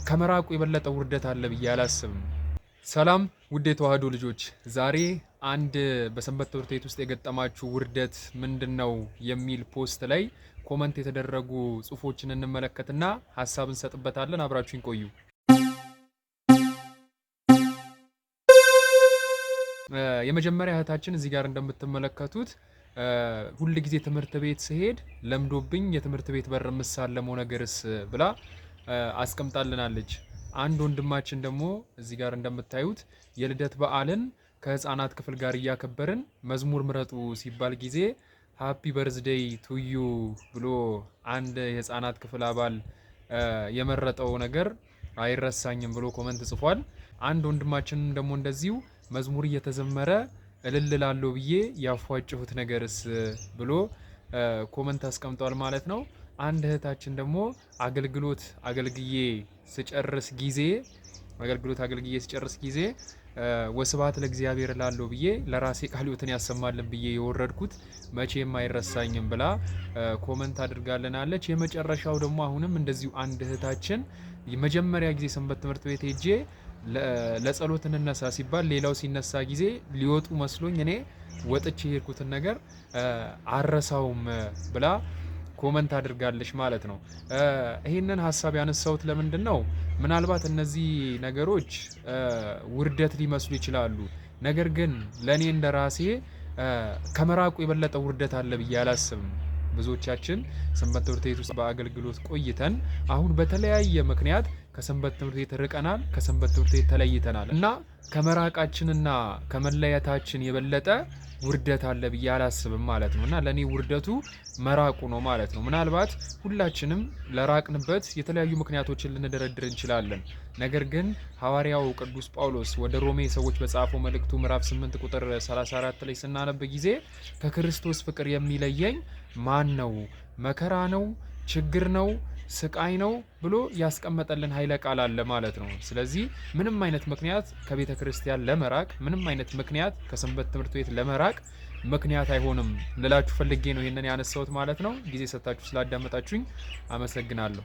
ከመራቁ የበለጠ ውርደት አለ ብዬ አላስብም። ሰላም ውድ የተዋህዶ ልጆች፣ ዛሬ አንድ በሰንበት ትምህርት ቤት ውስጥ የገጠማችሁ ውርደት ምንድነው የሚል ፖስት ላይ ኮመንት የተደረጉ ጽሁፎችን እንመለከትና ሀሳብ እንሰጥበታለን። አብራችሁን ቆዩ። የመጀመሪያ እህታችን እዚህ ጋር እንደምትመለከቱት ሁል ጊዜ ትምህርት ቤት ስሄድ ለምዶብኝ የትምህርት ቤት በር ምሳለመው ነገርስ ብላ አስቀምጣልናለች። አንድ ወንድማችን ደግሞ እዚህ ጋር እንደምታዩት የልደት በዓልን ከህፃናት ክፍል ጋር እያከበርን መዝሙር ምረጡ ሲባል ጊዜ ሃፒ በርዝዴይ ቱዩ ብሎ አንድ የህፃናት ክፍል አባል የመረጠው ነገር አይረሳኝም ብሎ ኮመንት ጽፏል። አንድ ወንድማችን ደግሞ እንደዚሁ መዝሙር እየተዘመረ እልልላለሁ ብዬ ያፏጭሁት ነገርስ ብሎ ኮመንት አስቀምጧል ማለት ነው። አንድ እህታችን ደግሞ አገልግሎት አገልግዬ ስጨርስ ጊዜ ወስብሐት ለእግዚአብሔር ላለው ብዬ ለራሴ ቃለ ሕይወትን ያሰማልን ብዬ የወረድኩት መቼም አይረሳኝም ብላ ኮመንት አድርጋልናለች። የመጨረሻው ደግሞ አሁንም እንደዚሁ አንድ እህታችን የመጀመሪያ ጊዜ ሰንበት ትምህርት ቤት ሄጄ ለጸሎት እንነሳ ሲባል ሌላው ሲነሳ ጊዜ ሊወጡ መስሎኝ እኔ ወጥቼ የሄድኩትን ነገር አረሳውም ብላ ኮመንት አድርጋለች ማለት ነው። ይህንን ሀሳብ ያነሳሁት ለምንድን ነው? ምናልባት እነዚህ ነገሮች ውርደት ሊመስሉ ይችላሉ። ነገር ግን ለእኔ እንደራሴ ከመራቁ የበለጠ ውርደት አለ ብዬ አላስብም። ብዙዎቻችን ሰንበት ትምህርት ቤት ውስጥ በአገልግሎት ቆይተን አሁን በተለያየ ምክንያት ከሰንበት ትምህርት ቤት ርቀናል፣ ከሰንበት ትምህርት ቤት ተለይተናል እና ከመራቃችንና ከመለየታችን የበለጠ ውርደት አለ ብዬ አላስብም ማለት ነው። እና ለኔ ውርደቱ መራቁ ነው ማለት ነው። ምናልባት ሁላችንም ለራቅንበት የተለያዩ ምክንያቶችን ልንደረድር እንችላለን። ነገር ግን ሐዋርያው ቅዱስ ጳውሎስ ወደ ሮሜ ሰዎች በጻፈው መልእክቱ ምዕራፍ 8 ቁጥር 34 ላይ ስናነብ ጊዜ ከክርስቶስ ፍቅር የሚለየኝ ማን ነው? መከራ ነው? ችግር ነው? ስቃይ ነው ብሎ ያስቀመጠልን ኃይለ ቃል አለ ማለት ነው። ስለዚህ ምንም አይነት ምክንያት ከቤተ ክርስቲያን ለመራቅ፣ ምንም አይነት ምክንያት ከሰንበት ትምህርት ቤት ለመራቅ ምክንያት አይሆንም ልላችሁ ፈልጌ ነው ይሄንን ያነሳሁት ማለት ነው። ጊዜ ሰጣችሁ ስላዳመጣችሁኝ አመሰግናለሁ።